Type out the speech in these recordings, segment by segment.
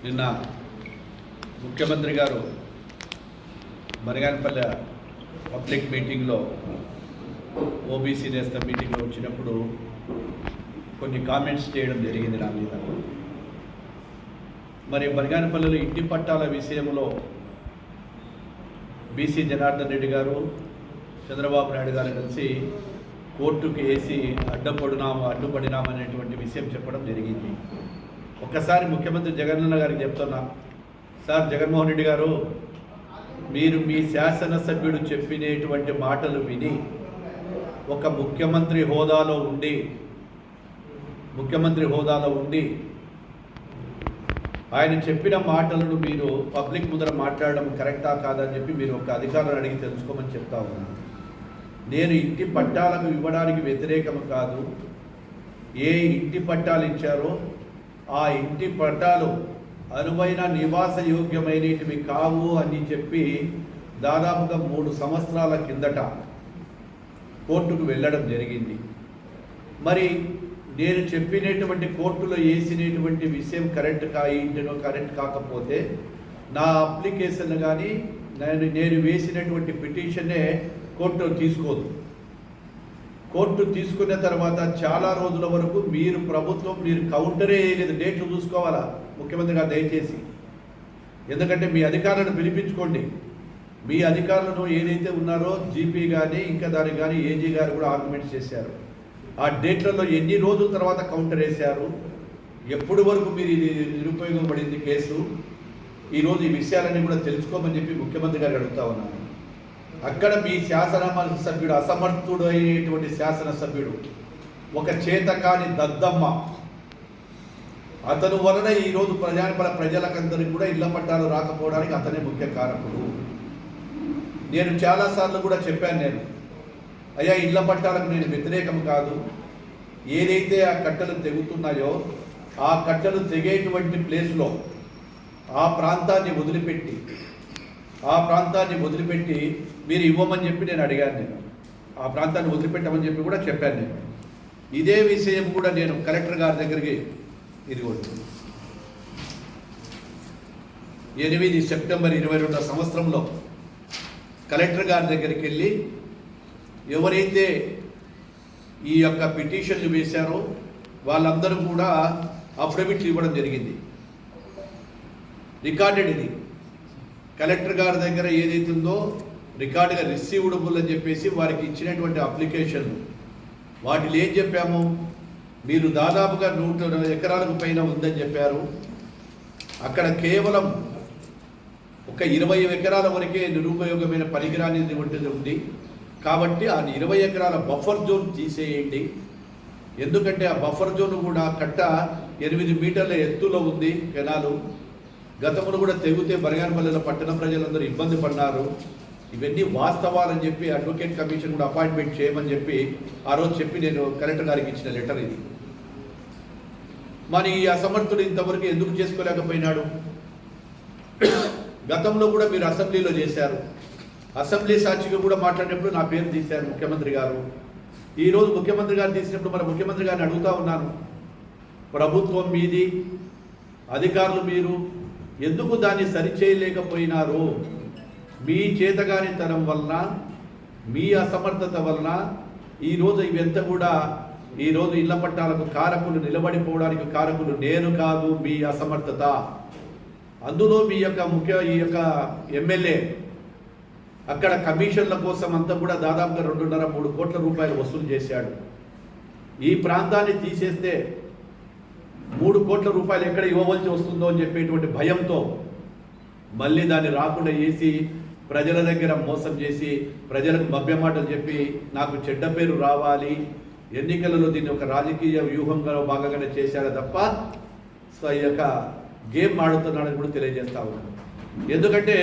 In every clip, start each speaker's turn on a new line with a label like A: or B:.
A: నిన్న ముఖ్యమంత్రి గారు బనగానపల్లె పబ్లిక్ మీటింగ్లో ఓబీసీ నేస్తం మీటింగ్లో వచ్చినప్పుడు కొన్ని కామెంట్స్ చేయడం జరిగింది నా మీద. మరి బనగానపల్లెలో ఇంటి పట్టాల విషయంలో బీసీ జనార్దన్ రెడ్డి గారు చంద్రబాబు నాయుడు గారు కలిసి కోర్టుకు వేసి అడ్డుపడినామనేటువంటి విషయం చెప్పడం జరిగింది. ఒక్కసారి ముఖ్యమంత్రి జగనన్న గారికి చెప్తున్నా, సార్ జగన్మోహన్ రెడ్డి గారు, మీరు మీ శాసనసభ్యుడు చెప్పినటువంటి మాటలు విని ఒక ముఖ్యమంత్రి హోదాలో ఉండి ఆయన చెప్పిన మాటలను మీరు పబ్లిక్ ముందర మాట్లాడడం కరెక్టా కాదని చెప్పి మీరు ఒక అధికారులను అడిగి తెలుసుకోమని చెప్తా ఉన్నాను. నేను ఇంటి పట్టాలకు ఇవ్వడానికి వ్యతిరేకం కాదు. ఏ ఇంటి పట్టాలు ఇచ్చారో ఆ ఇంటి పట్టాలు అనువైన నివాస యోగ్యమైనటివి కావు అని చెప్పి దాదాపుగా 3 సంవత్సరాల కిందట కోర్టుకు వెళ్ళడం జరిగింది. మరి నేను చెప్పినటువంటి కోర్టులో వేసినటువంటి విషయం కరెక్ట్ కరెక్ట్ కాకపోతే నా అప్లికేషన్ కానీ నేను వేసినటువంటి పిటిషన్నే కోర్టు తీసుకోదు. కోర్టు తీసుకున్న తర్వాత చాలా రోజుల వరకు మీరు కౌంటరే వేయలేదు. డేట్లు చూసుకోవాలా ముఖ్యమంత్రి గారు దయచేసి. ఎందుకంటే మీ అధికారులను పిలిపించుకోండి. మీ అధికారులను ఏదైతే ఉన్నారో జీపీ కానీ ఇంకా దానికి కానీ ఏజీ గారు కూడా ఆర్గ్యుమెంట్స్ చేశారు. ఆ డేట్లలో ఎన్ని రోజుల తర్వాత కౌంటర్ వేశారు, ఎప్పటి వరకు మీరు ఇది నిరుపయోగపడింది కేసు, ఈరోజు ఈ విషయాలన్నీ కూడా తెలుసుకోమని చెప్పి ముఖ్యమంత్రి గారు అడుగుతా ఉన్నాను. అక్కడ మీ శాసనసభ్యుడు అసమర్థుడు అయినటువంటి శాసనసభ్యుడు ఒక చేతకాని దద్దమ్మ, అతను వలన ఈరోజు ప్రజలకందరికీ కూడా ఇళ్ల పట్టాలు రాకపోవడానికి అతనే ముఖ్య కారకుడు. నేను చాలాసార్లు కూడా చెప్పాను, అయ్యా ఇళ్ల పట్టాలకు నేను వ్యతిరేకం కాదు. ఏదైతే ఆ కట్టలు తెగుతున్నాయో ఆ కట్టలు తెగేటువంటి ప్లేస్లో ఆ ప్రాంతాన్ని వదిలిపెట్టి మీరు ఇవ్వమని చెప్పి నేను అడిగాను. ఆ ప్రాంతాన్ని వదిలిపెట్టమని చెప్పి కూడా చెప్పాను నేను. ఇదే విషయం కూడా నేను కలెక్టర్ గారి దగ్గరికి ఇదిగోండి 8 సెప్టెంబర్ 22 సంవత్సరంలో కలెక్టర్ గారి దగ్గరికి వెళ్ళి ఎవరైతే ఈ యొక్క పిటిషన్లు వేశారో వాళ్ళందరూ కూడా అఫిడవిట్లు ఇవ్వడం జరిగింది. రికార్డెడ్ ఇది కలెక్టర్ గారి దగ్గర ఏదైతే ఉందో రికార్డుగా రిసీవ్డబుల్ అని చెప్పేసి వారికి ఇచ్చినటువంటి అప్లికేషన్లు వాటిలో ఏం చెప్పాము, మీరు దాదాపుగా 100 ఎకరాలకు పైన ఉందని చెప్పారు. అక్కడ కేవలం ఒక 20 ఎకరాల వరకే నిరుపయోగమైన పనికిరానిది ఉంది. కాబట్టి ఆ 20 ఎకరాల బఫర్ జోన్ తీసేయండి. ఎందుకంటే ఆ బఫర్ జోన్ కూడా కట్ట 8 మీటర్ల ఎత్తులో ఉంది. కెనాలు గతంలో కూడా తెగితే బనగానపల్లెలో పట్టణ ప్రజలందరూ ఇబ్బంది పడ్డారు. ఇవన్నీ వాస్తవాలని చెప్పి అడ్వకేట్ కమిషన్ కూడా అపాయింట్మెంట్ చేయమని చెప్పి ఆ రోజు చెప్పి నేను కలెక్టర్ గారికి ఇచ్చిన లెటర్ ఇది. మరి ఈ అసమర్థుడు ఇంతవరకు ఎందుకు చేసుకోలేకపోయినాడు? గతంలో కూడా మీరు అసెంబ్లీలో చేశారు. అసెంబ్లీ సాక్షిగా కూడా మాట్లాడినప్పుడు నా పేరు తీశారు ముఖ్యమంత్రి గారు. ఈరోజు ముఖ్యమంత్రి గారు తీసినప్పుడు మరి ముఖ్యమంత్రి గారిని అడుగుతా ఉన్నాను, ప్రభుత్వం మీది, అధికారులు మీరు ఎందుకు దాన్ని సరిచేయలేకపోయినారు? మీ చేతగానితనం వలన, మీ అసమర్థత వలన ఈరోజు ఇవంతా కూడా ఈరోజు ఇళ్ల పట్టాలకు కారకులు నిలబడిపోవడానికి కారకులు నేను కాదు, మీ అసమర్థత. అందులో మీ యొక్క ఈ యొక్క ఎమ్మెల్యే అక్కడ కమిషన్ల కోసం అంతా కూడా దాదాపుగా 2.5-3 కోట్ల రూపాయలు వసూలు చేశాడు. ఈ ప్రాంతాన్ని తీసేస్తే 3 కోట్ల రూపాయలు ఎక్కడ ఇవ్వవలసి వస్తుందో అని చెప్పేటువంటి భయంతో మళ్ళీ దాన్ని రాకుండా చేసి ప్రజల దగ్గర మోసం చేసి ప్రజలకు మభ్యమాటలు చెప్పి నాకు చెడ్డ పేరు రావాలి, ఎన్నికలలో దీన్ని ఒక రాజకీయ వ్యూహంగా భాగంగానే చేశాడు తప్ప ఈ యొక్క గేమ్ ఆడుతున్నాడని కూడా తెలియజేస్తా ఉన్నాను. ఎందుకంటే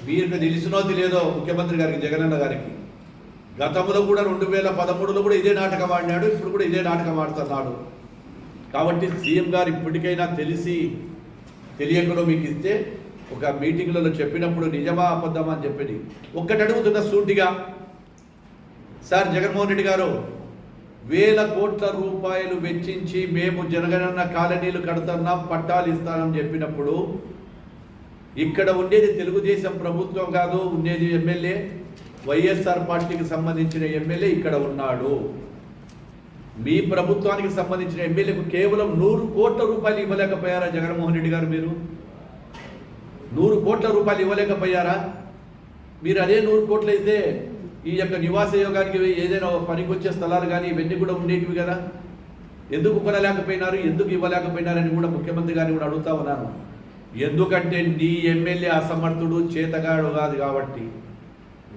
A: మీకు తెలిసినో తెలియదో ముఖ్యమంత్రి గారికి, జగనన్న గారికి గతంలో కూడా 2013లో కూడా ఇదే నాటకం ఆడినాడు, ఇప్పుడు కూడా ఇదే నాటకం ఆడుతున్నాడు. కాబట్టి సీఎం గారు ఇప్పటికైనా తెలియకుండా మీకు ఇస్తే ఒక మీటింగ్లలో చెప్పినప్పుడు నిజమా అబద్ధమా అని చెప్పి ఒక్కటి అడుగుతున్న సూటిగా, సార్ జగన్మోహన్ రెడ్డి గారు వేల కోట్ల రూపాయలు వెచ్చించి మేము జనగణన కాలనీలు కడుతున్నాం, పట్టాలు ఇస్తానని చెప్పినప్పుడు ఇక్కడ ఉండేది తెలుగుదేశం ప్రభుత్వం కాదు, ఉండేది ఎమ్మెల్యే, వైఎస్ఆర్ పార్టీకి సంబంధించిన ఎమ్మెల్యే ఇక్కడ ఉన్నాడు. మీ ప్రభుత్వానికి సంబంధించిన ఎమ్మెల్యేకు కేవలం 100 కోట్ల రూపాయలు ఇవ్వలేకపోయారా జగన్మోహన్ రెడ్డి గారు? మీరు 100 కోట్ల రూపాయలు ఇవ్వలేకపోయారా? మీరు అదే 100 కోట్లు అయితే ఈ యొక్క నివాస యోగానికి ఏదైనా పనికొచ్చే స్థలాలు కానీ ఇవన్నీ కూడా ఉండేటివి కదా. ఎందుకు కొనలేకపోయినారు, ఎందుకు ఇవ్వలేకపోయినారని కూడా ముఖ్యమంత్రి గారిని కూడా అడుగుతా ఉన్నాను. ఎందుకంటే నీ ఎమ్మెల్యే అసమర్థుడు, చేతగాడు కాదు కాబట్టి.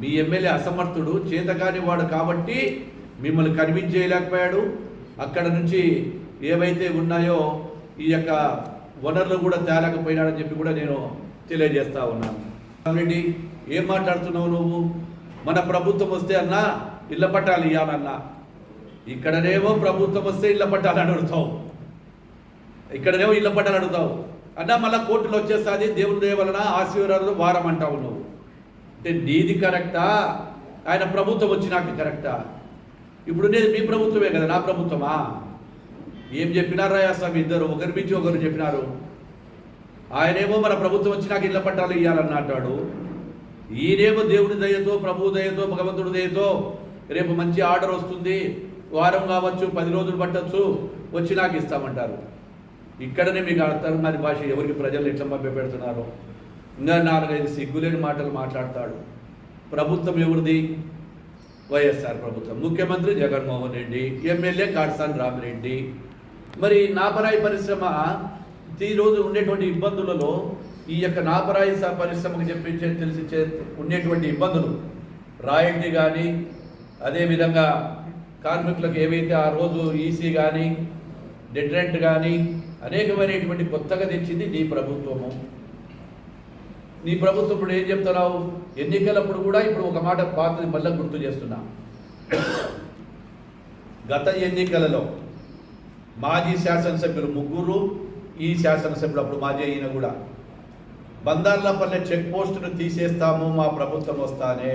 A: మీ ఎమ్మెల్యే అసమర్థుడు, చేతగాని వాడు కాబట్టి మిమ్మల్ని కనిపించేయలేకపోయాడు. అక్కడ నుంచి ఏవైతే ఉన్నాయో ఈ యొక్క వనరులు కూడా తేలేకపోయినాడని చెప్పి కూడా నేను తెలియజేస్తా ఉన్నాను. రెడ్డి, ఏం మాట్లాడుతున్నావు నువ్వు? మన ప్రభుత్వం వస్తే అన్నా ఇళ్ళ పట్టాలు ఇవ్వాలన్నా, ఇక్కడనేమో ప్రభుత్వం వస్తే ఇళ్ళ పట్టాలు అడుగుతావు, ఇక్కడనేమో ఇళ్ళ పట్టాలు అడుగుతావు అన్నా, మళ్ళీ కోర్టులో వచ్చేస్తుంది దేవుని దయ వలన ఆశీర్వాదాలు వారం అంటావు నువ్వు. అంటే నీది కరెక్టా, ఆయన ప్రభుత్వం వచ్చినాక కరెక్టా? ఇప్పుడు నేను మీ ప్రభుత్వమే కదా, నా ప్రభుత్వమా? ఏం చెప్పినారా స్వామి, ఇద్దరు ఒకరి నుంచి ఒకరు చెప్పినారు. ఆయనేమో మన ప్రభుత్వం వచ్చినాక ఇళ్ళ పట్టాలు ఇవ్వాలన్న అంటాడు, ఈయనేమో దేవుడి దయతో, ప్రభు దయతో, భగవంతుడి దయతో రేపు మంచి ఆర్డర్ వస్తుంది, వారం కావచ్చు, 10 రోజులు పట్టచ్చు, వచ్చినాక ఇస్తామంటారు. ఇక్కడనే మీకు అర్థం కాని భాష ఎవరికి ప్రజలు ఎట్లా మభ్య పెడుతున్నారు. ఇంకా 4-5 సిగ్గులేని మాటలు మాట్లాడతాడు. ప్రభుత్వం ఎవరిది? వైఎస్ఆర్ ప్రభుత్వం. ముఖ్యమంత్రి జగన్మోహన్ రెడ్డి, ఎమ్మెల్యే కాట్సాని రామిరెడ్డి. మరి నాపరాయి పరిశ్రమ ఈరోజు ఉండేటువంటి ఇబ్బందులలో ఈ యొక్క నాపరాయి పరిశ్రమకు తెలిసి ఉండేటువంటి ఇబ్బందులు, రాయల్టీ కానీ, అదేవిధంగా కార్మికులకు ఏవైతే ఆ రోజు ఈసీ కానీ, డెటరెంట్ కానీ అనేకమైనటువంటి కొత్తగా తెచ్చింది నీ ప్రభుత్వము. నీ ప్రభుత్వం ఇప్పుడు ఏం చెప్తున్నావు? ఎన్నికలప్పుడు కూడా ఇప్పుడు ఒక మాట పాతది మళ్ళీ గుర్తు చేస్తున్నా. గత ఎన్నికలలో మాజీ శాసనసభ్యులు 3, ఈ శాసనసభ్యులు అప్పుడు మాజీ అయిన కూడా బందార్లపల్లె చెక్ పోస్టును తీసేస్తాము మా ప్రభుత్వం వస్తానే.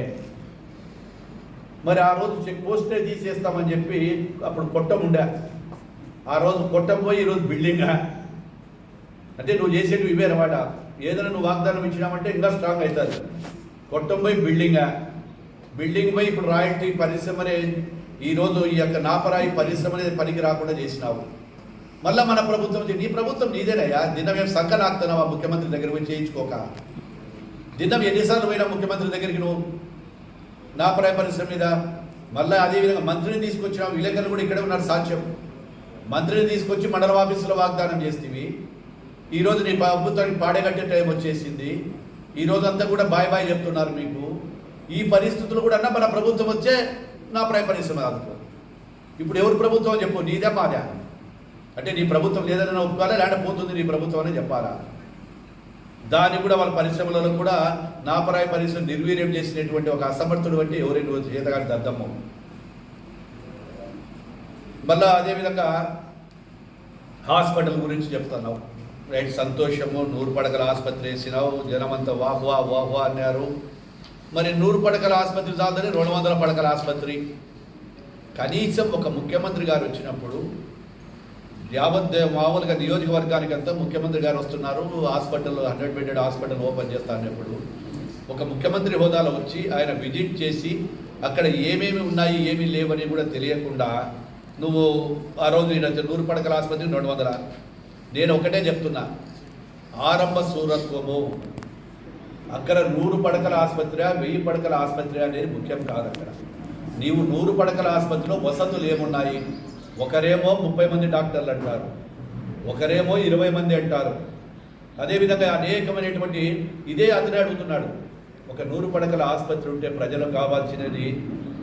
A: మరి ఆ రోజు చెక్ పోస్ట్నే తీసేస్తామని చెప్పి అప్పుడు కొట్టం ఉండే, ఆ రోజు కొట్టం పోయి ఈరోజు బిల్డింగా. అంటే నువ్వు చేసేవి ఇవే అన్నమాట. ఏదైనా నువ్వు వాగ్దానం ఇచ్చినామంటే ఇంకా స్ట్రాంగ్ అవుతుంది. కొట్టం పోయి బిల్డింగ్ పోయి ఇప్పుడు రాయల్టీ పరిశ్రమనే ఈరోజు ఈ యొక్క నాపరాయి పరిశ్రమ అనేది పనికి రాకుండా చేసినావు. మళ్ళీ మన ప్రభుత్వం, నీ ప్రభుత్వం నీదేనయ్యా. దినం ఏం సంకనాక్తున్నావా ముఖ్యమంత్రి దగ్గర పోయి చేయించుకోక? దినం ఎన్నిసార్లు పోయినా ముఖ్యమంత్రి దగ్గరికి నువ్వు నాపరాయి పరిశ్రమ మీద? మళ్ళీ అదేవిధంగా మంత్రిని తీసుకొచ్చినావు. విలేకరులు కూడా ఇక్కడే ఉన్నారు సాక్ష్యం. మంత్రిని తీసుకొచ్చి మండల ఆఫీసులో వాగ్దానం చేస్తేవి. ఈరోజు నీ ప్రభుత్వానికి పాడేగట్టే టైం వచ్చేసింది. ఈరోజు అంతా కూడా బాయ్ చెప్తున్నారు మీకు. ఈ పరిస్థితులు కూడా మన ప్రభుత్వం వచ్చే నాపరాయి పరిశ్రమ కాదు. ఇప్పుడు ఎవరి ప్రభుత్వం చెప్పు? నీదే మాదే? అంటే నీ ప్రభుత్వం లేదన్నా ఒప్పుకోవాలా, లేదంటే పోతుంది నీ ప్రభుత్వం అనే చెప్పాలా? దాన్ని కూడా వాళ్ళ పరిశ్రమలలో కూడా నాపరాయి పరిశ్రమ నిర్వీర్యం చేసినటువంటి ఒక అసమర్థుడు అంటే ఎవరైనా చేతగాని దద్దమ్మ. మళ్ళా అదేవిధంగా హాస్పిటల్ గురించి చెప్తున్నావు. రైట్, సంతోషము. 100 పడకల ఆసుపత్రి వేసినావు, జనమంతా వాహ్వా అన్నారు. మరి 100 పడకల ఆసుపత్రి చాలని 200 పడకల ఆసుపత్రి. కనీసం ఒక ముఖ్యమంత్రి గారు వచ్చినప్పుడు యావత్ మామూలుగా నియోజకవర్గానికి అంతా ముఖ్యమంత్రి గారు వస్తున్నారు, హాస్పిటల్ 100 బెడెడ్ హాస్పిటల్ ఓపెన్ చేస్తా అన్నప్పుడు ఒక ముఖ్యమంత్రి హోదాలో వచ్చి ఆయన విజిట్ చేసి అక్కడ ఏమేమి ఉన్నాయి ఏమీ లేవని కూడా తెలియకుండా నువ్వు ఆ రోజు 100 పడకల ఆసుపత్రి 200. నేను ఒకటే చెప్తున్నా, ఆరంభ సూరత్వము. అక్కడ 100 పడకల ఆసుపత్రి 1000 పడకల ఆసుపత్రి అనేది ముఖ్యం కాదు. అక్కడ నీవు 100 పడకల ఆసుపత్రిలో వసతులు ఏమున్నాయి? ఒకరేమో 30 మంది డాక్టర్లు అంటారు, ఒకరేమో 20 మంది అంటారు. అదేవిధంగా అనేకమైనటువంటి ఇదే అతనే అడుగుతున్నాడు. ఒక 100 పడకల ఆసుపత్రి ఉంటే ప్రజలకు కావాల్సినది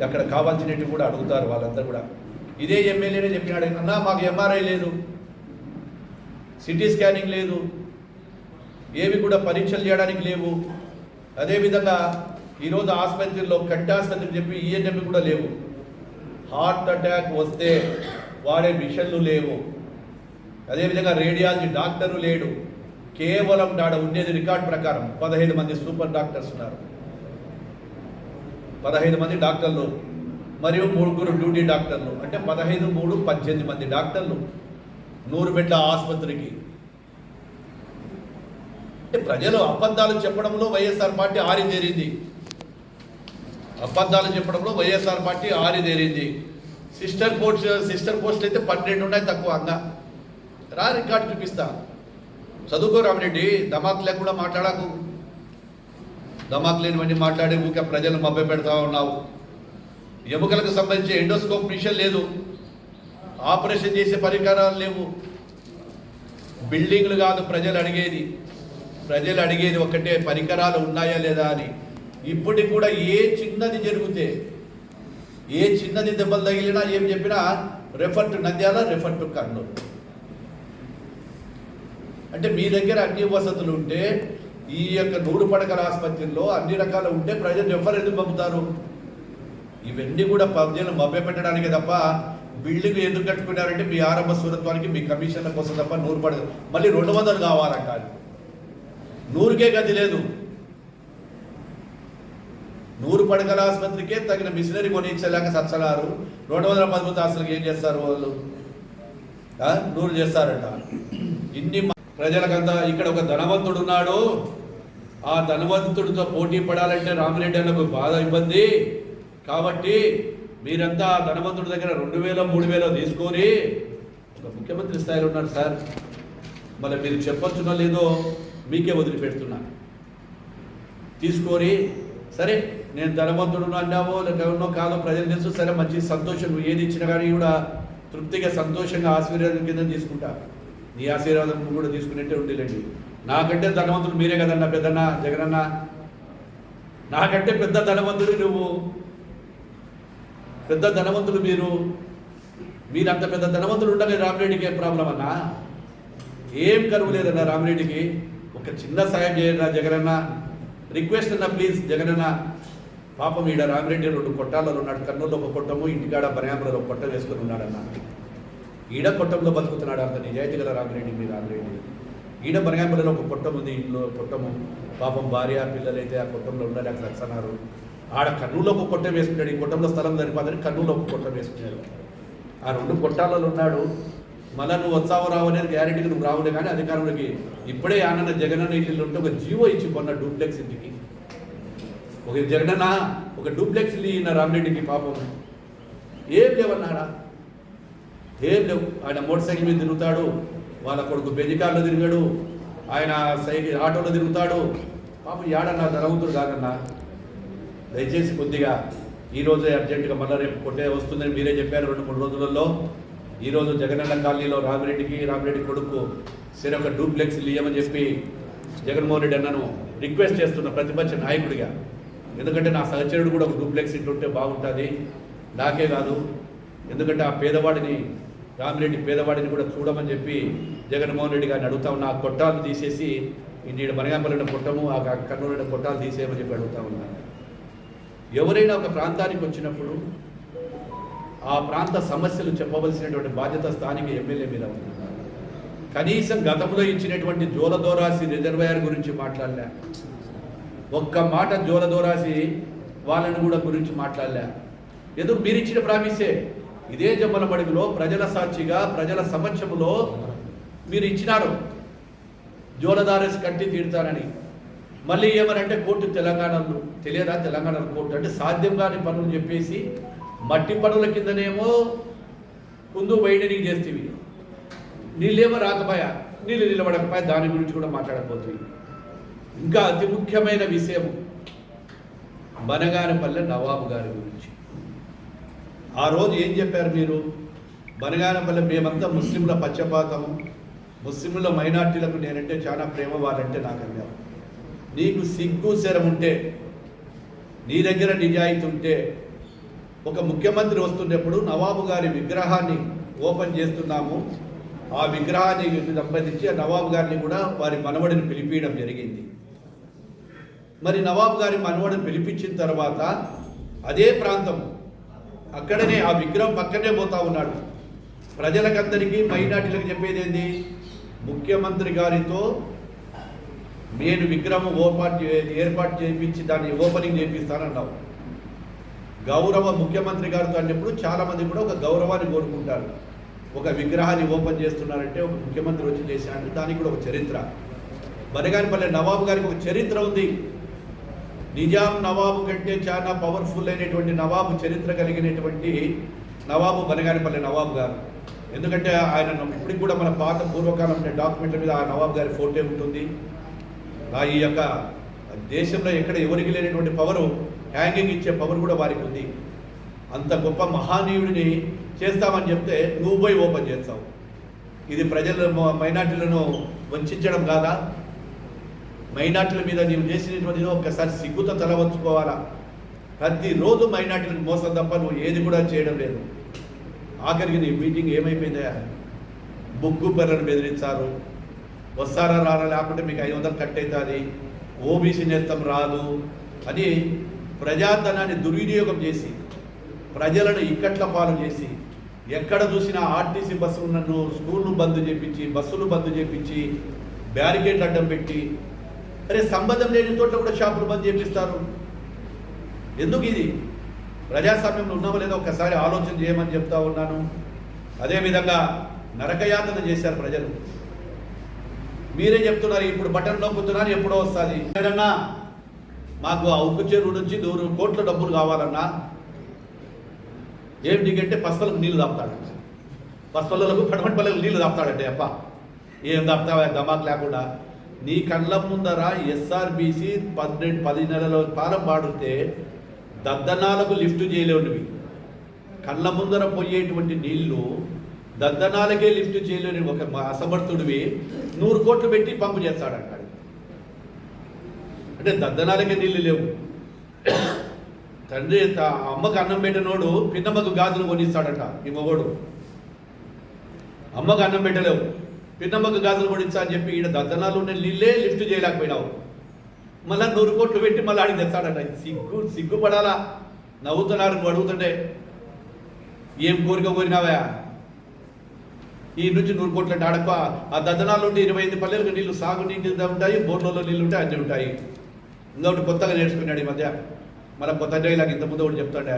A: అక్కడ కావాల్సినవి కూడా అడుగుతారు వాళ్ళంతా కూడా. ఇదే ఎమ్మెల్యేనే చెప్పినాడు, అన్నా మాకు ఎంఆర్ఐ లేదు, సిటీ స్కానింగ్ లేదు, ఏవి కూడా పరీక్షలు చేయడానికి లేవు. అదేవిధంగా ఈరోజు ఆసుపత్రిలో కంటి ఆసుపత్రి చెప్పి ఈఎన్ఎం కూడా లేవు. హార్ట్ అటాక్ వస్తే వాడే మిషన్లు లేవు. అదేవిధంగా రేడియాలజీ డాక్టరు లేడు. కేవలం నాడ ఉండేది రికార్డ్ ప్రకారం 15 మంది సూపర్ డాక్టర్స్ ఉన్నారు, 15 మంది డాక్టర్లు. మరియు 3 డ్యూటీ డాక్టర్లు, అంటే 15, 3, 18 మంది డాక్టర్లు 100 బెడ్ల ఆసుపత్రికి. అంటే ప్రజలు అబద్ధాలు చెప్పడంలో వైఎస్ఆర్ పార్టీ ఆరితేరింది. అబద్ధాలు చెప్పడంలో వైఎస్ఆర్ పార్టీ ఆరితేరింది. సిస్టర్ పోస్ట్ అయితే 12 ఉన్నాయి తక్కువ. రా రికార్డు చూపిస్తా. చదువుకో రామిరెడ్డి, దమాక్ లేకుండా మాట్లాడకు. దమాక్ లేనివన్నీ మాట్లాడి ఊరికే ప్రజలను మభ్య పెడతా ఉన్నావు. ఎముకలకు సంబంధించి ఎండోస్కోప్ మిషన్ లేదు, ఆపరేషన్ చేసే పరికరాలు లేవు. బిల్డింగ్లు కాదు ప్రజలు అడిగేది ఒకటే, పరికరాలు ఉన్నాయా లేదా అని. ఇప్పటికి కూడా ఏ చిన్నది జరిగితే, ఏ చిన్నది దెబ్బలు తగిలినా ఏం చెప్పినా refer to Nandyal, refer to Kurnool. అంటే మీ దగ్గర అన్ని వసతులు ఉంటే, ఈ యొక్క 100 పడకల ఆసుపత్రిలో అన్ని రకాలు ఉంటే ప్రజలు రెఫర్ ఎందుకు పంపుతారు? ఇవన్నీ కూడా ప్రజలు మభ్య పెట్టడానికి తప్ప, బిల్డింగ్ ఎందుకు కట్టుకున్నారంటే మీ ఆరంభ సూరత్వానికి, మీ కమిషన్ల కోసం తప్ప. 100 పడక మళ్ళీ 200 కావాలంట. 100కే గతి లేదు. 100 పడకల ఆసుపత్రికే తగిన మిషనరీ కొనిచ్చలేక సచ్చలారు. 210 మంది ఆస్తులకు ఏం చేస్తారు వాళ్ళు? 100 చేస్తారట. ఇన్ని ప్రజలకంతా ఇక్కడ ఒక ధనవంతుడు ఉన్నాడు, ఆ ధనవంతుడితో పోటీ పడాలంటే రామిరెడ్డి అన్నకు బాగా ఇబ్బంది. కాబట్టి మీరంతా ధనవంతుడి దగ్గర 2000, 3000 తీసుకొని, ఒక ముఖ్యమంత్రి స్థాయిలో ఉన్నారు సార్, మళ్ళీ మీరు చెప్పొచ్చునో లేదో మీకే వదిలిపెడుతున్నా. తీసుకొని సరే నేను ధనవంతుడు అన్నావో లేకపోతే కాదో ప్రజలు తెలుసు, సరే మంచి సంతోషం, నువ్వు ఏది ఇచ్చినా కానీ కూడా తృప్తిగా సంతోషంగా ఆశీర్వాదం కింద తీసుకుంటా. నీ ఆశీర్వాదం కూడా తీసుకునేట్టే ఉండేలేండి. నాకంటే ధనవంతుడు మీరే కదన్నా పెద్దన్న జగనన్న, నాకంటే పెద్ద ధనవంతుడు నువ్వు, పెద్ద ధనవంతుడు మీరంత పెద్ద ధనవంతుడు ఉండగా రామిరెడ్డికి ఏం ప్రాబ్లం అన్నా? ఏం కరువు లేదన్నా రామిరెడ్డికి. ఒక చిన్న సాయం చేయన్నా జగనన్న, రిక్వెస్ట్ అన్నా ప్లీజ్ జగనన్న. పాపం ఈడ రామిరెడ్డి 2 కొట్టాలలో ఉన్నాడు. కర్నూలులో ఒక కొట్టము, ఇంటికాడ బనయాంపులలో ఒక కొట్ట వేసుకొని ఉన్నాడన్న. ఈడ కొట్టంలో బతుకుతున్నాడు. అంత నిజాయితీ గల రామిరెడ్డి మీ రామిరెడ్డి. ఈడ బనయాంపులలో ఒక కొట్టం ఉంది, ఇంట్లో కొట్టము. పాపం భార్య పిల్లలైతే ఆ కొట్టంలో ఉండాలి, అక్కడ వస్తున్నారు. ఆడ కర్నూలులో ఒక కొట్టం వేసుకున్నాడు. ఈ కొట్టంలో స్థలం సరిపోదని కర్నూలులో ఒక కొట్టం వేసుకున్నాడు. ఆ 2 కొట్టాలలో ఉన్నాడు. మళ్ళీ నువ్వు వస్తావు రావు అనేది గ్యారెంటీకి నువ్వు రావులే. కానీ అధికారంలోకి ఇప్పుడే ఆనన్న జగనన్న ఇల్లు ఉంటే ఒక జీవో ఇచ్చి కొన్న డూప్లెక్స్ ఇంటికి. ఒక జగనన్న ఒక డూప్లెక్స్ ఇల్లు ఈయన రామిరెడ్డికి. పాపం ఏం లేవన్నాడా? ఏం లేవు. ఆయన మోటార్ సైకిల్ మీద తిరుగుతాడు, వాళ్ళ కొడుకు బెంజికార్లో తిరిగాడు, ఆయన సైకిల్ ఆటోలో తిరుగుతాడు. పాపం ఏడన్నా ధనవంతుడు కాదన్నా. దయచేసి కొద్దిగా ఈరోజే అర్జెంటుగా మళ్ళీ రేపు కొట్టే వస్తుందని మీరే చెప్పారు 2-3 రోజులలో. ఈరోజు జగనన్న కాలనీలో రామిరెడ్డి కొడుకు సరే ఒక డూప్లెక్స్ ఇయ్యమని చెప్పి జగన్మోహన్ రెడ్డి అన్నను రిక్వెస్ట్ చేస్తున్న ప్రతిపక్ష నాయకుడిగా. ఎందుకంటే నా సహచరుడు కూడా ఒక డూప్లెక్స్ ఇంటి ఉంటే బాగుంటుంది, నాకే కాదు. ఎందుకంటే ఆ రామిరెడ్డి పేదవాడిని కూడా చూడమని చెప్పి జగన్మోహన్ రెడ్డి గారిని అడుగుతా ఉన్నా. ఆ కొట్టాలు తీసేసి ఇంటి బనగాంపల్లి కొట్టము, ఆ కర్నూలు కొట్టాలు తీసేయమని చెప్పి అడుగుతా ఉన్నాను. ఎవరైనా ఒక ప్రాంతానికి వచ్చినప్పుడు ఆ ప్రాంత సమస్యలు చెప్పవలసినటువంటి బాధ్యత స్థానిక ఎమ్మెల్యే మీద ఉంది. కనీసం గతంలో ఇచ్చినటువంటి జోలదోరాసి రిజర్వాయర్ గురించి మాట్లాడలే. ఒక్క మాట జోలదోరాసి వాళ్ళని కూడా గురించి మాట్లాడలే. ఎందుకు? మీరు ఇచ్చిన ప్రామిసే. ఇదే జమ్మలమడుగులో ప్రజల సాక్షిగా ప్రజల సమక్షంలో మీరు ఇచ్చినారు జోలదారేసి కట్టి తీరుతానని. మళ్ళీ ఏమనంటే కోర్టు తెలంగాణలో తెలియదా? తెలంగాణ కోర్టు అంటే సాధ్యం కాని పనులు చెప్పేసి మట్టి పనుల కిందనేమో ముందు వైడనింగ్ చేస్తేవి, నీళ్ళేమో రాకపోయా, నీళ్ళు నిలబడకపోయా, దాని గురించి కూడా మాట్లాడకపోతుంది. ఇంకా అతి ముఖ్యమైన విషయం బనగానపల్లె నవాబు గారి గురించి. ఆ రోజు ఏం చెప్పారు మీరు? బనగానపల్లె మేమంతా ముస్లింల పక్షపాతము, ముస్లింల మైనార్టీలకు నేనంటే చాలా ప్రేమ, వాళ్ళంటే నాకు అన్నారు. నీకు సిగ్గు శరం ఉంటే, నీ దగ్గర నిజాయితీ ఉంటే, ఒక ముఖ్యమంత్రి వస్తున్నప్పుడు నవాబు గారి విగ్రహాన్ని ఓపెన్ చేస్తున్నాము, ఆ విగ్రహానికి సంబంధించి ఆ నవాబు గారిని కూడా వారి మనవడిని పిలిపించడం జరిగింది. మరి నవాబు గారి మనవడిని పిలిపించిన తర్వాత అదే ప్రాంతం అక్కడనే ఆ విగ్రహం పక్కనే పోతా ఉన్నాడు. ప్రజలకందరికీ మైనార్టీలకు చెప్పేది ఏంది? ముఖ్యమంత్రి గారితో నేను విగ్రహం ఏర్పాటు చేయించి దాన్ని ఓపెనింగ్ చేపిస్తానన్నావు. గౌరవ ముఖ్యమంత్రి గారితో అన్నప్పుడు చాలామంది కూడా ఒక గౌరవాన్ని కోరుకుంటారు. ఒక విగ్రహాన్ని ఓపెన్ చేస్తున్నారంటే ఒక ముఖ్యమంత్రి వచ్చి చేశారంటే దానికి కూడా ఒక చరిత్ర. బనగానపల్లి నవాబు గారికి ఒక చరిత్ర ఉంది. నిజాం నవాబు కంటే చాలా పవర్ఫుల్ అయినటువంటి నవాబు చరిత్ర కలిగినటువంటి నవాబు బనగానపల్లి నవాబు గారు. ఎందుకంటే ఆయన ఇప్పటికి కూడా మన పాత పూర్వకాలం డాక్యుమెంట్ల మీద ఆ నవాబు గారి ఫోటో ఉంటుంది. ఈ యొక్క దేశంలో ఎక్కడ ఎవరికి లేనటువంటి పవరు, హ్యాంగింగ్ ఇచ్చే పవర్ కూడా వారికి ఉంది. అంత గొప్ప మహానీయుడిని చేస్తామని చెప్తే నువ్వు పోయి ఓపెన్ చేస్తావు. ఇది ప్రజల మైనార్టీలను వంచడం కాదా? మైనార్టీల మీద నీవు చేసినటువంటిది ఒక్కసారి సిగ్గుతో తల వంచుకోవాలా? ప్రతిరోజు మైనార్టీలకు మోసం తప్ప నువ్వు ఏది కూడా చేయడం లేదు. ఆఖరికి నీ మీటింగ్ ఏమైపోయిందా? బొగ్గు పిల్లలను బెదిరించారు. వస్తారా రారా, లేకుంటే మీకు 500 కట్ అవుతుంది, ఓబీసీ నేస్తం రాదు అని ప్రజాధనాన్ని దుర్వినియోగం చేసి ప్రజలను ఇక్కట్ల పాలు చేసి ఎక్కడ చూసినా ఆర్టీసీ బస్సులను స్కూళ్ళు బంద్ చేయించి బస్సులు బంద్ చేయించి బ్యారికేడ్ అడ్డం పెట్టి అరే సంబంధం లేని చోట్ల కూడా షాపులు బంద్ చేపిస్తారు. ఎందుకు ఇది? ప్రజాస్వామ్యంలో ఉన్నామో లేదో ఒక్కసారి ఆలోచన చేయమని చెప్తా ఉన్నాను. అదేవిధంగా నరకయాతన చేశారు ప్రజలు. మీరే చెప్తున్నారు ఇప్పుడు బటన్ నొక్కుతున్నారు ఎప్పుడో వస్తుంది. ఏదన్నా మాకు ఆ ఉక్కు చెరువు నుంచి 100 కోట్ల డబ్బులు కావాలన్నా ఏమిటికంటే పస్తలకు నీళ్లు దాపుతాడు. పస్తలకు పడమటిపల్లెలకు నీళ్లు దాపుతాడంటే అప్ప ఏం దాపుతావా దమాక్ లేకుండా. నీ కళ్ళ ముందర ఎస్ఆర్బీసీ 10 నెలల పాలన పాడితే దద్దనాలకు లిఫ్ట్ చేయలేవు. నువ్వు కళ్ళ ముందర పోయేటువంటి నీళ్లు దద్దనాలకే లిఫ్ట్ చేయలేని ఒక అసమర్థుడివి 100 కోట్లు పెట్టి పంపు చేస్తాడంటాడు. అంటే దద్దనాలకే నీళ్లు లేవు. తండ్రి అమ్మకు అన్నం పెట్టినోడు పిన్నమ్మకు గాజులు కొనిస్తాడట. ఈ మగోడు అమ్మకు అన్నం పెట్టలేవు, పిన్నమ్మకు గాజులు కొనిస్తా అని చెప్పి ఈడ దద్దనాలు ఉన్న నీళ్ళే లిఫ్ట్ చేయలేకపోయినావు. మళ్ళీ 100 కోట్లు పెట్టి మళ్ళీ ఆడికి తెస్తాడట. సిగ్గుపడాలా? నవ్వుతున్నారు నువ్వు అడుగుతుంటే. ఏం కోరిక కోరినావా? ఈ నుంచి 100 కోట్ల అంటే ఆడక ఆ దద్దనాలు ఉంటే 25 పల్లెలకు నీళ్లు సాగు నీటి ఉంటాయి, బోర్లలో నీళ్ళు ఉంటాయి, అన్నీ ఉంటాయి. ఇంకొకటి కొత్తగా నేర్చుకున్నాడు ఈ మధ్య. మన కొత్త డైలాగ్ ఇంతకుముందు ఒకటి చెప్తాడా,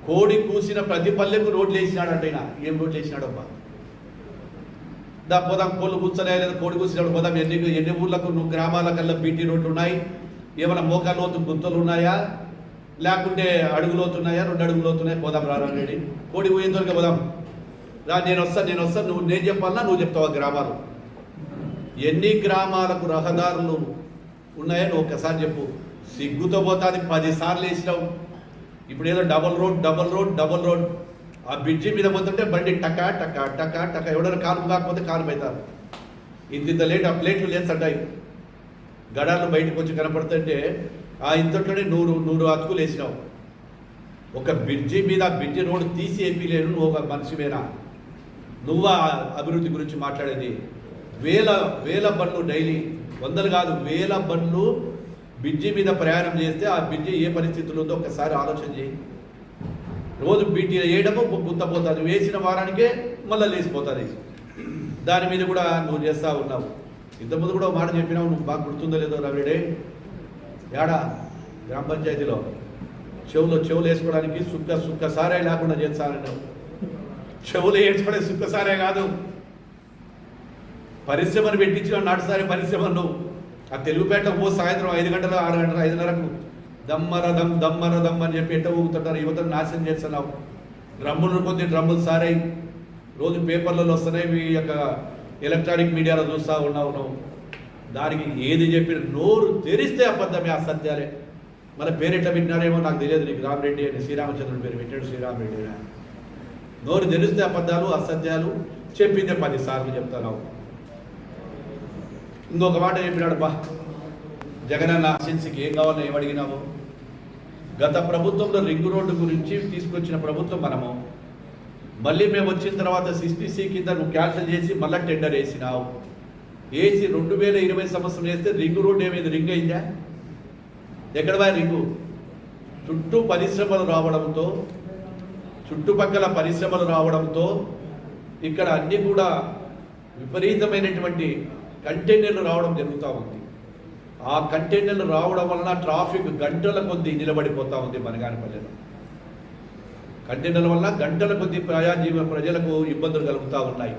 A: కోడి కూసిన ప్రతి పల్లెకు రోడ్లు వేసినాడంట. అయినా ఏం రోడ్లు వేసినాడబ్బా? పోదాం, కోళ్ళు కూర్చొని లేదా కోడి కూర్చున్నాడు పోదాం. ఎన్ని ఊర్లకు గ్రామాలకల్లా బీటీ రోడ్లు ఉన్నాయి? ఏమైనా మోకాలు లోతు గుంతలు ఉన్నాయా, లేకుంటే అడుగులోతున్నాయా? 2 అడుగులు లోతున్నాయి. పోదాం రారా రెడీ, కోడి పోయేంతవరకు పోదాం రా. నేను వస్తాను నేను చెప్పాలన్నా నువ్వు చెప్తావా? గ్రామాలు ఎన్ని గ్రామాలకు రహదారులు ఉన్నాయో నువ్వు ఒక్కసారి చెప్పు. సిగ్గుతో పోతాది. 10 సార్లు వేసినావు. ఇప్పుడు ఏదో డబల్ రోడ్ ఆ బ్రిడ్జి మీద పోతుంటే బండి టకా టకా టకా టకా. ఎవడైనా కాలు కాకపోతే కాలు అవుతారు. ఇంత లేట్ ఆ ప్లేట్లు లేస్తుంటాయి. గడాలు బయటకు వచ్చి కనపడుతుంటే ఆ ఇంతట్లోనే 100 అతుకులు వేసినావు. ఒక బ్రిడ్జి మీద బ్రిడ్జి రోడ్డు తీసి వేపిలేను నువ్వు ఒక మనిషివేనా? నువ్వు అభివృద్ధి గురించి మాట్లాడేది? వేల బండ్లు డైలీ, 100 కాదు 1000 బండ్లు బ్రిడ్జి మీద ప్రయాణం చేస్తే ఆ బ్రిడ్జి ఏ పరిస్థితుల్లో ఉందో ఒకసారి ఆలోచన చేయి. రోజు బ్రిడ్జి వేయడము గుంతపోతుంది, వేసిన వారానికే మళ్ళీ లేచిపోతుంది. దాని మీద కూడా నువ్వు చేస్తూ ఉన్నావు. ఇంతకుముందు కూడా మాట చెప్పినావు, నువ్వు బాగా గుర్తుందో లేదో రవిడే. ఏడా గ్రామ పంచాయతీలో చెవులు వేసుకోవడానికి సుక్క సారే లేకుండా చేస్తానన్నావు. చెవులు వేసుకోవడానికి సుక్క సారే కాదు, పరిశ్రమను పెట్టించిన నాటుసారే పరిశ్రమ. నువ్వు ఆ తెలుగుపేటకు పో సాయంత్రం 5 గంటలు 6 గంటలు 5:30కు దమ్మరదం అని చెప్పి ఎట్ట ఊగుతుంటారు. యువతను నాశనం చేస్తున్నావు. డ్రమ్ములు సారై రోజు పేపర్లలో వస్తున్నాయి, మీ యొక్క ఎలక్ట్రానిక్ మీడియాలో చూస్తూ ఉన్నావు. నువ్వు దానికి ఏది చెప్పిన నోరు తెరిస్తే అబద్ధమే, అసత్యాలే. మన పేరెట్లా పెట్టినారేమో నాకు తెలియదు. నీకు రామరెడ్డి అని శ్రీరామచంద్రుని పేరు పెట్టాడు, శ్రీరామరెడ్డి. నోరు తెరిస్తే అబద్ధాలు అసత్యాలు, చెప్పిందే 10 సార్లు చెప్తున్నావు. ఇంకొక మాట చెప్పినాడు, బా జగనన్న ఆశించికి ఏం కావాలో ఏమడిగినావు? గత ప్రభుత్వంలో రింగ్ రోడ్డు గురించి తీసుకొచ్చిన ప్రభుత్వం మనము. మళ్ళీ మేము వచ్చిన తర్వాత 60C కింద నువ్వు క్యాన్సిల్ చేసి మళ్ళీ టెండర్ వేసినావు. వేసి 2020 సంవత్సరం వేస్తే రింగ్ రోడ్డు ఏమైంది? రింగ్ అయిందా? ఎక్కడ పోయా రింగు? చుట్టుపక్కల పరిశ్రమలు రావడంతో ఇక్కడ అన్నీ కూడా విపరీతమైనటువంటి కంటైనర్లు రావడం జరుగుతూ ఉంది. ఆ కంటైనర్లు రావడం వలన ట్రాఫిక్ గంటల కొద్దీ నిలబడిపోతూ ఉంది బనగానపల్లిలో. కంటైనర్ల వల్ల గంటల కొద్ది ప్రజలకు ఇబ్బందులు కలుగుతూ ఉన్నాయి.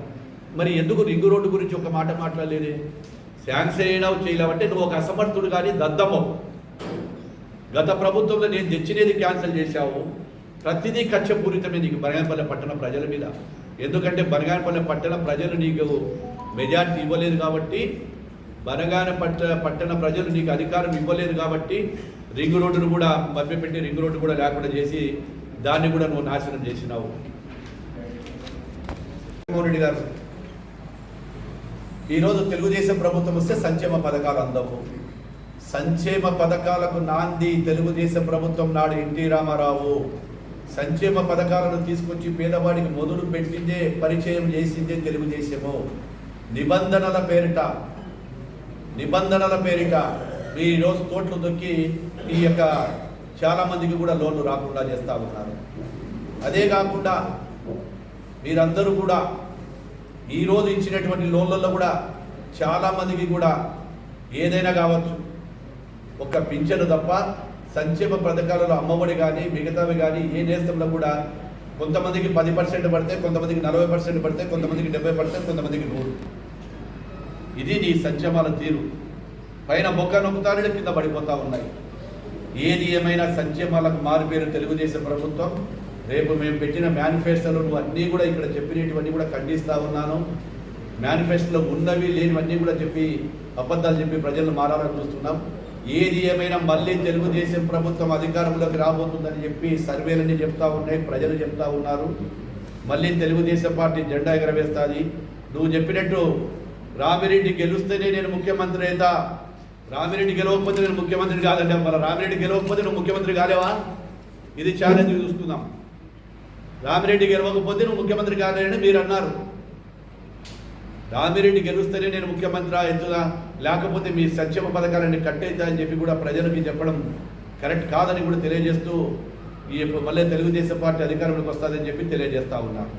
A: మరి ఎందుకు రింగు రోడ్డు గురించి ఒక మాట మాట్లాడలేదే? శాంక్షన్ చేయలేవంటే నువ్వు ఒక అసమర్థుడు కానీ దద్దమ్మవు. గత ప్రభుత్వంలో నేను తెచ్చినది క్యాన్సిల్ చేశావు. ప్రతిదీ కక్షపూరితమే నీకు బనగానపల్లె పట్టణ ప్రజల మీద. ఎందుకంటే బనగానపల్లె పట్టణ ప్రజలు నీకు మెజార్టీ ఇవ్వలేదు కాబట్టి, పట్టణ ప్రజలు నీకు అధికారం ఇవ్వలేదు కాబట్టి రింగు రోడ్డును కూడా మభ్యపెట్టి రింగు రోడ్డు కూడా లేకుండా చేసి దాన్ని కూడా నువ్వు నాశనం చేసినావు. జగన్మోహన్ రెడ్డి గారు, ఈరోజు తెలుగుదేశం ప్రభుత్వం వస్తే సంక్షేమ పథకాలు అందవు. సంక్షేమ పథకాలకు నాంది తెలుగుదేశం ప్రభుత్వం నాడు ఎన్టీ రామారావు. సంక్షేమ పథకాలను తీసుకొచ్చి పేదవాడికి మొదలు పెట్టిందే, పరిచయం చేసిందే తెలుగుదేశము. నిబంధనల పేరిట మీ ఈరోజు కోట్లు దొక్కి ఈ యొక్క చాలామందికి కూడా లోన్లు రాకుండా చేస్తూ ఉన్నారు. అదే కాకుండా మీరందరూ కూడా ఈరోజు ఇచ్చినటువంటి లోన్లలో కూడా చాలామందికి కూడా ఏదైనా కావచ్చు, ఒక పింఛను తప్ప సంక్షేమ పథకాలలో అమ్మఒడి కానీ మిగతావి కానీ ఏ నేస్తంలో కూడా కొంతమందికి 10% పడితే, కొంతమందికి 40% పడితే, కొంతమందికి 70%, కొంతమందికి 100%. ఇది నీ సంక్షేమాల తీరు. పైన బొక్క నొక్కుతారు, కింద పడిపోతూ ఉన్నాయి. ఏది ఏమైనా సంక్షేమాలకు మారుపేరు తెలుగుదేశం ప్రభుత్వం. రేపు మేము పెట్టిన మేనిఫెస్టోలు అన్నీ కూడా ఇక్కడ చెప్పినటువన్నీ కూడా ఖండిస్తూ ఉన్నాను. మేనిఫెస్టోలో ఉన్నవి లేనివన్నీ కూడా చెప్పి అబద్ధాలు చెప్పి ప్రజలను మారాలని చూస్తున్నాం. ఏది ఏమైనా మళ్ళీ తెలుగుదేశం ప్రభుత్వం అధికారంలోకి రాబోతుందని చెప్పి సర్వేలన్నీ చెప్తా ఉన్నాయి, ప్రజలు చెప్తా ఉన్నారు. మళ్ళీ తెలుగుదేశం పార్టీ జెండా ఎగరవేస్తుంది. నువ్వు చెప్పినట్టు రామిరెడ్డి గెలుస్తేనే నేను ముఖ్యమంత్రి అవుతా, రామిరెడ్డి గెలవకపోతే నేను ముఖ్యమంత్రి కాదంటే, మన రామిరెడ్డి గెలవకపోతే నువ్వు ముఖ్యమంత్రి కాలేవా? ఇది ఛాలెంజ్ చూసుకుందాం. రామిరెడ్డి గెలవకపోతే నువ్వు ముఖ్యమంత్రి కాలేదని మీరు అన్నారు. రామిరెడ్డి గెలుస్తేనే నేను ముఖ్యమంత్రి ఎత్తుగా, లేకపోతే మీ సంక్షేమ పథకాలన్నీ కట్టేద్దామని చెప్పి కూడా ప్రజలకి చెప్పడం కరెక్ట్ కాదని కూడా తెలియజేస్తూ ఈ మళ్ళీ తెలుగుదేశం పార్టీ అధికారంలోకి వస్తుందని చెప్పి తెలియజేస్తూ ఉన్నారు.